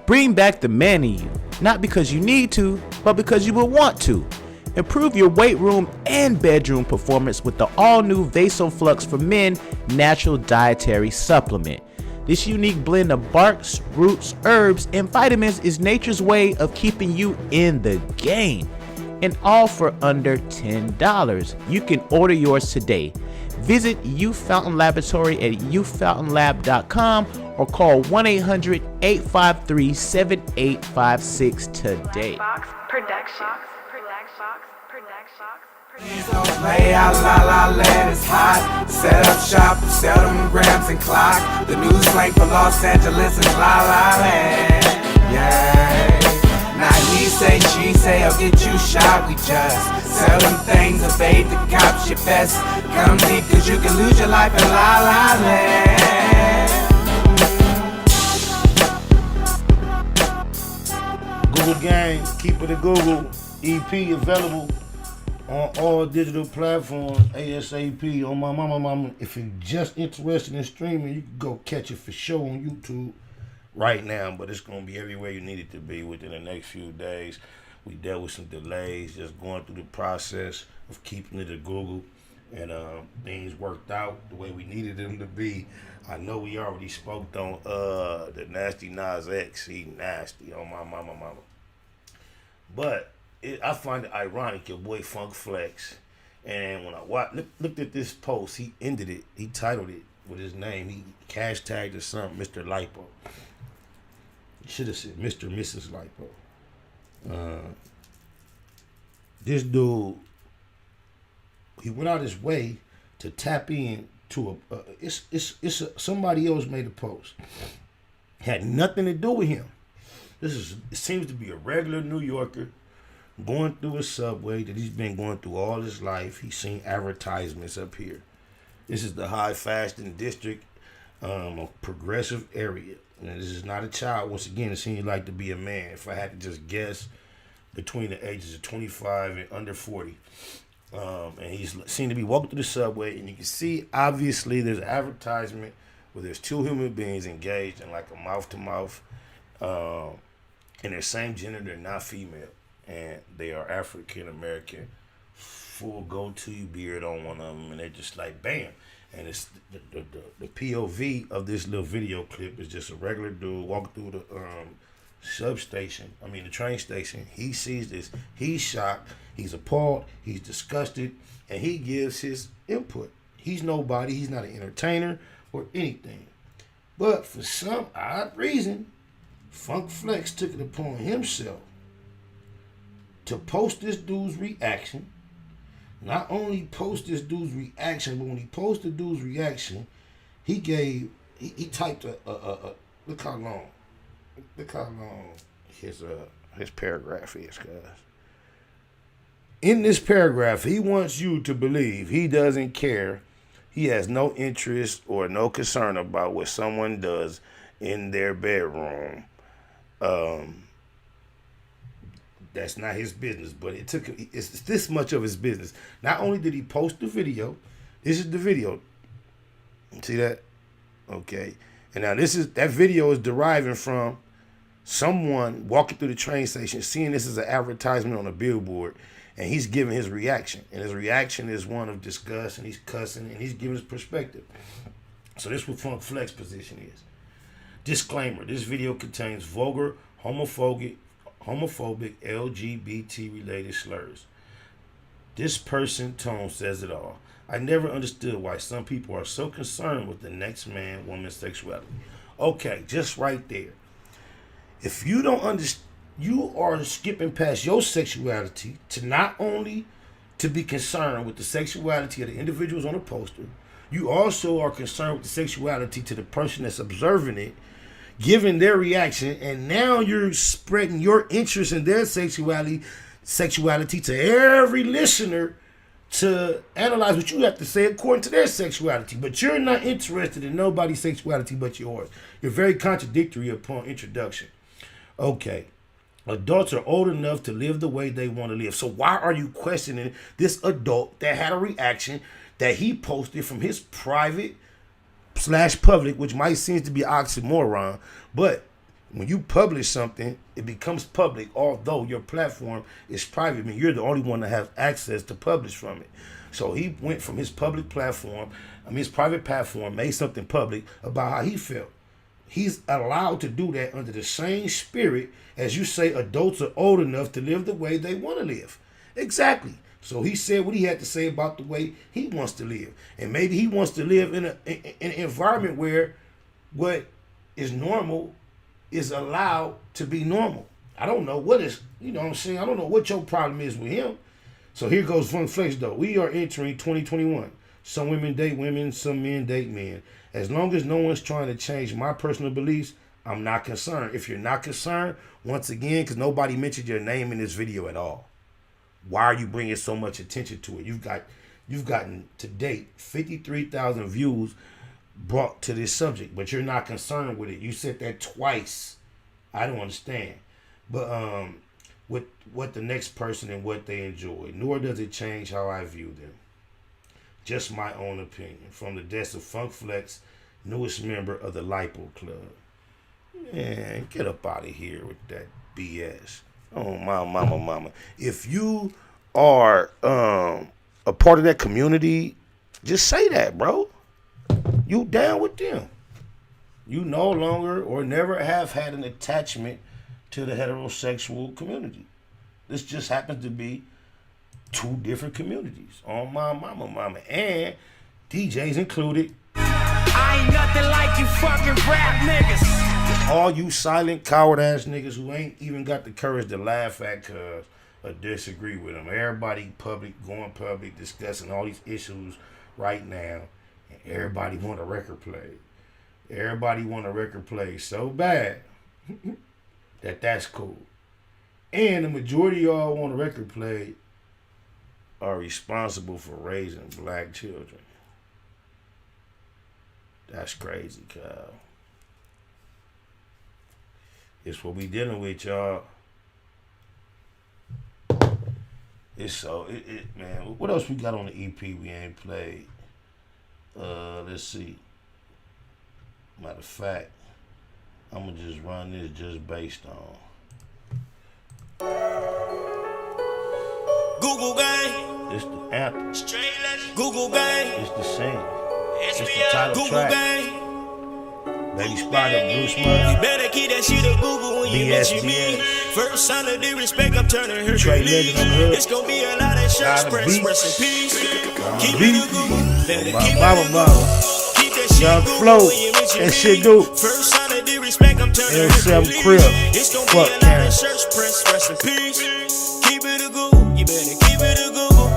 Bring back the man in you, not because you need to, but because you will want to. Improve your weight room and bedroom performance with the all-new VasoFlux for Men Natural Dietary Supplement. This unique blend of barks, roots, herbs, and vitamins is nature's way of keeping you in the game. And all for under $10. You can order yours today. Visit Youth Fountain Laboratory at youthfountainlab.com or call 1-800-853-7856 today. Please don't play out, la la land is hot. Set up shop, sell them grams and clock. The new slang for Los Angeles is la la land. Yeah. Now he say, she say, I'll get you shot. We just sell them things, evade the cops. Your best come deep, cause you can lose your life in la la land. Google Gang, keep it a Google. EP available on all digital platforms ASAP. On my mama. If you're just interested in streaming, you can go catch it for sure on YouTube right now, but it's going to be everywhere you need it to be within the next few days. We dealt with some delays, just going through the process of keeping it at Google, and things worked out the way we needed them to be. I know we already spoke on the Nasty Nas X. He nasty on my mama. But I find it ironic, your boy Funk Flex, and when I looked at this post, he ended it, he titled it with his name, he hashtagged or something, Mr. Lipo. He should have said Mr. and Mrs. Lipo. This dude, he went out his way to tap in to somebody else made a post. Had nothing to do with him. It seems to be a regular New Yorker going through a subway that he's been going through all his life. He's seen advertisements up here. This is the high fashion district, a progressive area. And this is not a child. Once again, it seems like to be a man. If I had to just guess, between the ages of 25 and under 40. And he's seen to be walking through the subway, and you can see, obviously, there's an advertisement where there's two human beings engaged in like a mouth-to-mouth, and they're same gender, they're not female, and they are African-American, full goatee beard on one of them, and they're just like, bam. And it's the POV of this little video clip is just a regular dude walking through the the train station. He sees this, he's shocked, he's appalled, he's disgusted, and he gives his input. He's nobody, he's not an entertainer or anything. But for some odd reason, Funk Flex took it upon himself to post this dude's reaction. Not only post this dude's reaction, but when he posted dude's reaction, he typed a look how long his paragraph is, guys. In this paragraph, he wants you to believe he doesn't care. He has no interest or no concern about what someone does in their bedroom. That's not his business, but it's this much of his business. Not only did he post the video, this is the video. See that? Okay. And now that video is deriving from someone walking through the train station, seeing this as an advertisement on a billboard, and he's giving his reaction. And his reaction is one of disgust, and he's cussing, and he's giving his perspective. So this is what Funk Flex position is. Disclaimer, this video contains vulgar, homophobic LGBT-related slurs. This person tone says it all. I never understood why some people are so concerned with the next man, woman's sexuality. Okay, just right there. If you don't understand, you are skipping past your sexuality to not only to be concerned with the sexuality of the individuals on the poster, you also are concerned with the sexuality to the person that's observing it, giving their reaction, and now you're spreading your interest in their sexuality to every listener to analyze what you have to say according to their sexuality. But you're not interested in nobody's sexuality but yours. You're very contradictory upon introduction. Okay, adults are old enough to live the way they want to live. So why are you questioning this adult that had a reaction that he posted from his private /public, which might seem to be oxymoron, but When you publish something, it becomes public, although your platform is private. I mean, you're the only one that has access to publish from it. So he went from his public platform, his private platform, made something public about how he felt. He's allowed to do that under the same spirit as you say adults are old enough to live the way they want to live. Exactly. So he said what he had to say about the way he wants to live. And maybe he wants to live in an environment where what is normal is allowed to be normal. I don't know what is, you know what I'm saying? I don't know what your problem is with him. So here goes Fun Flex though. We are entering 2021. Some women date women, some men date men. As long as no one's trying to change my personal beliefs, I'm not concerned. If you're not concerned, once again, because nobody mentioned your name in this video at all, why are you bringing so much attention to it? You've gotten to date 53,000 views brought to this subject, but you're not concerned with it. You said that twice. I don't understand. But with what the next person and what they enjoy, nor does it change how I view them. Just my own opinion. From the desk of Funk Flex, newest member of the Lipo Club. Man, get up out of here with that BS. Oh, my mama. If you are a part of that community, just say that, bro. You down with them. You no longer or never have had an attachment to the heterosexual community. This just happens to be two different communities. On my mama. And DJs included. I ain't nothing like you fucking rap niggas. All you silent coward ass niggas who ain't even got the courage to laugh at cuz or disagree with them. Everybody going public, discussing all these issues right now. And everybody want a record play. Everybody want a record play so bad that's cool. And the majority of y'all want a record play are responsible for raising black children. That's crazy, Kyle. It's what we dealing with, y'all. It's so, man. What else we got on the EP we ain't played? Let's see. Matter of fact, I'm gonna just run this just based on Google gang. it's the anthem. Straight legend. Google gang. It's the single. It's the SBL. title Google track. gang. Baby Spider, Bruce You Murray, better keep that shit a Google when you mention me. First sign of disrespect, I'm turning her Trey to leave. Legend on the hood. It's gonna be a lot of shirts, Lot of press, beats. rest in peace. Keep beat. it a Google. Better keep it Mama. a Google. Keep that shit Young Google Flow, when you mention that me. shit do. First sign of disrespect, I'm turning her to L7 leave. Crib. It's gonna Fuck be a lot Karen. of shirts, press, rest in peace. Keep it a Google. You better keep it a Google.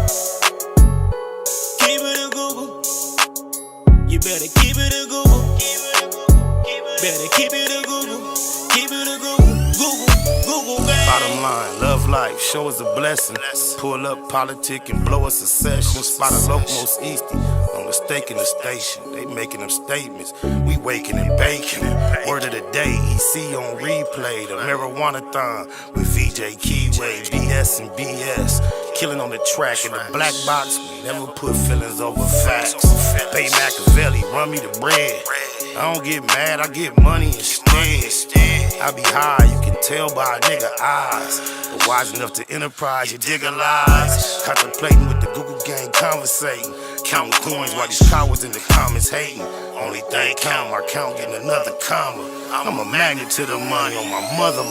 Keep it a Google. You better keep it a Google. Better keep it a Google. Keep it a Google. Google, gang. Bottom line, love life, show us a blessing. Pull up politic and blow us a session. Spot a locomost easty on the stake in the station. They making them statements. We waking and baking. Word of the day, EC on replay. The marijuana-thon with VJ Keyway, BS and BS. Killing on the track in the black box. We never put feelings over facts. Pay Machiavelli, run me the bread. I don't get mad, I get money instead. I be high, you can tell by a nigga eyes. But wise enough to enterprise, you dig a lies. Contemplating with the Google gang, conversating. Counting coins while these cowards in the comments hating. Only thing count, my count getting another comma. I'm a magnet to the money on my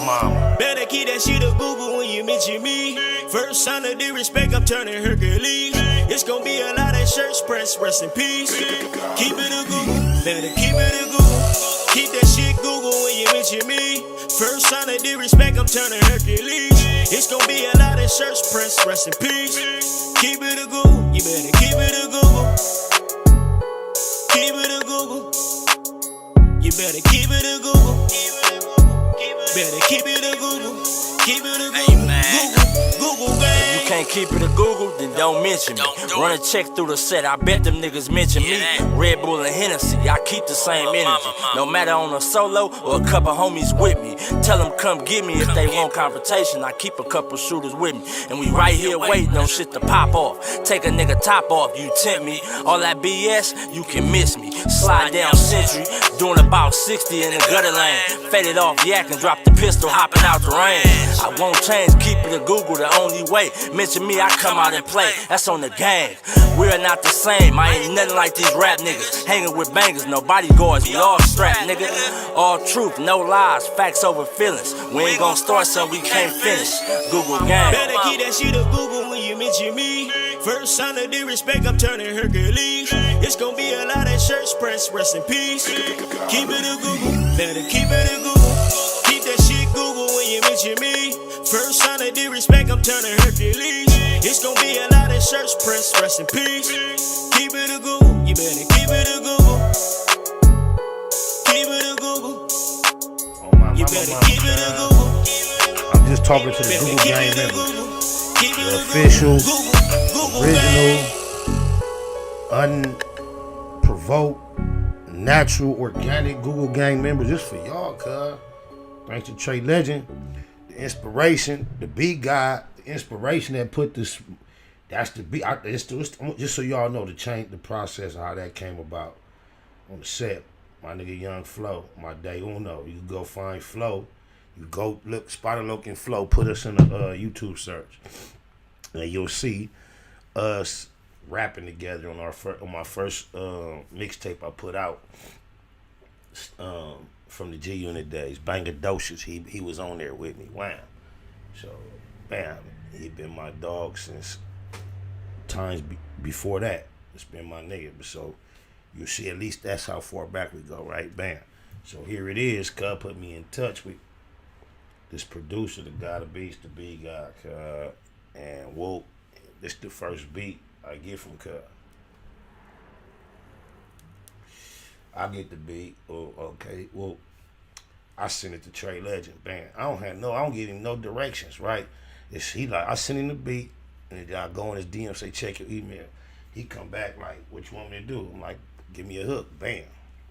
mama. Better keep that shit a Google when you mention me. First sign of disrespect, I'm turning Hercules. It's gonna be a lot of shirts, press, rest in peace. Keep it a Google. Better keep it a Google. Keep that shit Google when you mention me. First sign of disrespect, I'm turning Hercules. It's gonna be a lot of shirts, press, rest in peace. Keep it a Google. You better keep it a Google. Keep it a Google. You better keep it a Google. Better keep it a Google. Keep it a Google. Google gang. You can't keep it a Google, then don't mention me. Run a check through the set, I bet them niggas mention me. Red Bull and Hennessy, I keep the same energy. No matter on a solo or a couple homies with me. Tell them come get me if they want confrontation. I keep a couple shooters with me. And we right here waiting on shit to pop off. Take a nigga top off, you tempt me. All that BS, you can miss me. Slide down Century, doing about 60 in the gutter lane. Faded off yak and dropped the pistol, hopping out the rain. I won't change, keep it a Google, the only way. Mention me, I come out and play, that's on the gang. We are not the same, I ain't nothing like these rap niggas. Hanging with bangers, no bodyguards, we all strapped, nigga. All truth, no lies, facts over feelings. We ain't gon' start something we can't finish. Google gang. Better keep that shit a Google when you mention me. First sign of disrespect, I'm turning Hercules. It's gon' be a lot of shirts press, rest in peace. Keep it a Google, better keep it a Google. Keep that shit Google when you mention me. First sign of disrespect, I'm turning Hercules. It's gon' be a lot of shirts press, rest in peace. Keep it a Google, you better keep it a Google. Keep it a Google. You better keep it a Google. I'm just talking to the Google gang members. The official, original, unprovoked, natural, organic Google gang members. Just for y'all, cuz. Thanks to Trey Legend, the inspiration, the beat guy, the inspiration that put this. That's the beat. Just so y'all know the process of how that came about on the set. My nigga Young Flow, my day uno. You can go find Flow. You go look, Spider-Loc and Flow, put us in a YouTube search. And you'll see us rapping together on my first mixtape I put out from the G Unit days. Banger Docious, he was on there with me. Wow. So, bam, he been my dog since times before that. It's been my nigga. So, you see, at least that's how far back we go, right? Bam. So here it is. Cuz put me in touch with this producer, the guy, the beats, the beat guy, and whoa, this the first beat I get from Cuz. I get the beat. Oh, okay. Well, I send it to Trey Legend. Bam. I don't give him no directions, right? I send him the beat, and then I go in his DM, say check your email. He come back like, what you want me to do? I'm like, give me a hook. Bam.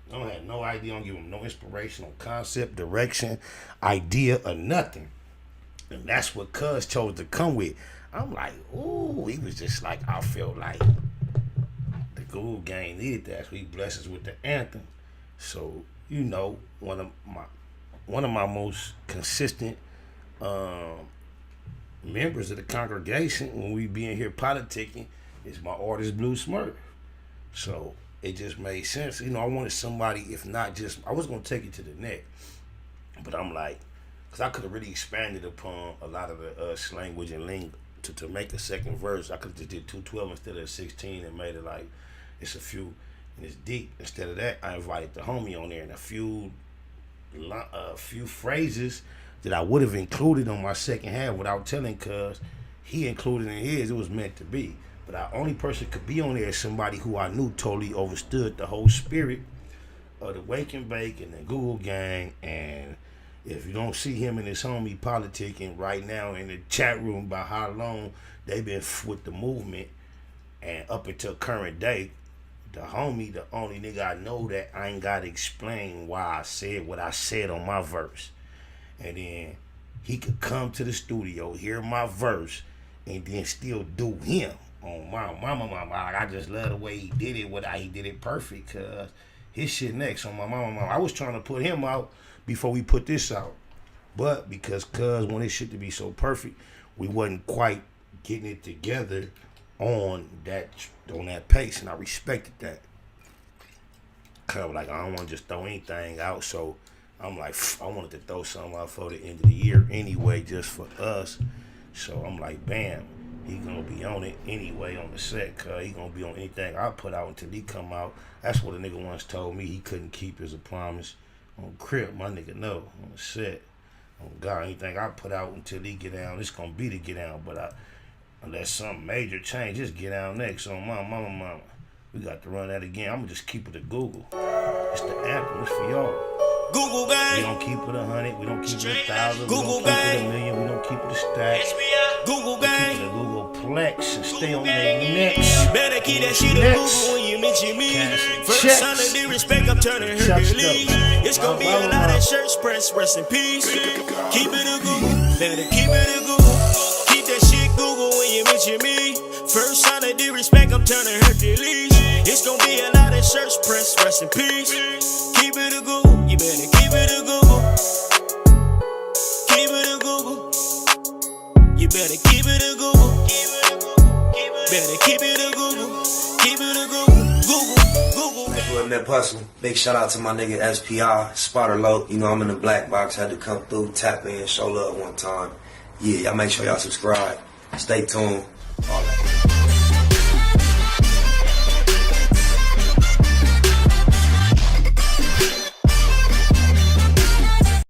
I don't have no idea. I don't give him no inspiration on concept, direction, idea, or nothing. And that's what Cuz chose to come with. I'm like, ooh, he was just like, I felt like the Google gang needed that. So he blessed us with the anthem. So, you know, one of my most consistent members of the congregation when we be in here politicking is my artist Blue Smurf. So it just made sense. You know, I wanted somebody, if not just, I was going to take it to the neck. But I'm like, because I could have really expanded upon a lot of the language and lingo to make a second verse. I could have just did 212 instead of 16 and made it like, it's a few, and it's deep. Instead of that, I invited the homie on there and a few phrases that I would have included on my second half without telling Cuz he included in his. It was meant to be. But the only person could be on there is somebody who I knew totally understood the whole spirit of the Wake and Bake and the Google gang. And if you don't see him and his homie politicking right now in the chat room about how long they've been with the movement and up until current day, the homie, the only nigga I know that I ain't got to explain why I said what I said on my verse. And then he could come to the studio, hear my verse, and then still do him. On my mama, I just love the way he did it. He did it perfect. Cause his shit next on my mama. I was trying to put him out before we put this out, but because Cuz wanted shit to be so perfect, we wasn't quite getting it together on that pace, and I respected that. Cause like I don't want to just throw anything out, so I'm like I wanted to throw something out for the end of the year anyway, just for us. So I'm like, bam. He gonna be on it anyway on the set, cuz he gonna be on anything I put out until he come out. That's what a nigga once told me he couldn't keep as a promise. On Crip, my nigga know, on the set. On God, anything I put out until he get down, it's gonna be to get down. But unless some major change, just get down next. On my mama. We got to run that again. I'm gonna just keep it a Google. It's the anthem, it's for y'all. Google gang. We don't keep it 100, we don't keep it 1,000, Google we don't gang. keep it 1,000,000, we don't keep it a stack. Google We gang. keep it a Google Plex and stay on their necks. Better keep that shit a Google when you mention me. First sign of disrespect, I'm turning Hercules. It's gonna be a lot of shirts press, rest in peace. Keep it a Google. Better keep it a Google. Keep that shit Google when you mention me. First sign of disrespect, I'm turning Hercules. It's gonna be a lot of shirts press, press, rest in peace. Keep it a Google, you better keep it a Google. Keep it a Google. You better keep it a Google. Better keep it a Google. Keep it a Google. Google. With Nip Hustle. Big shout out to my nigga SPI, Spotter Low. You know I'm in the black box, had to come through, tap in, show love one time. Yeah, y'all make sure y'all subscribe. Stay tuned. All that.